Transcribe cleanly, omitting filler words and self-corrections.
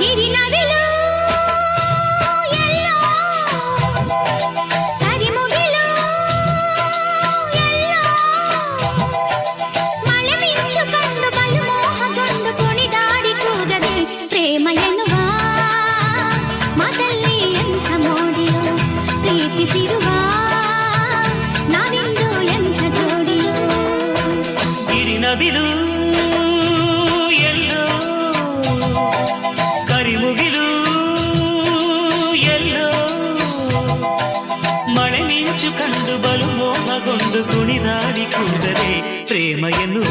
ಗಿರಿನವಿಲು ಎಲ್ಲೋ ಕರಿಮುಗಿಲು ಎಲ್ಲೋ ಮಳೆ ಮಿಂಚು ಕಂಡು ಬಲು ಮೋಹಗೊಂಡು ಕುಣಿದಾಡಿ ಕೂಗದೆ ಪ್ರೇಮ ಎನ್ನುವ ಮಾತಲ್ಲಿ ಎಂಥ ಮೋಡಿಯೋ ಪ್ರೀತಿಸಿರುವ ನಾವಿಂದು ಎಂಥ ಜೋಡಿಯೋ ಗಿರಿನವಿಲು ಎಲ್ಲೋ ಕರಿಮುಗಿಲು ಎಲ್ಲೋ ಮಳೆ ಮಿಂಚು ಕಂಡು ಬಲು ಮೋಹಗೊಂಡು ಕುಣಿದಾಡಿ ಕೂಗದೆ ಪ್ರೇಮ ಎನ್ನುವ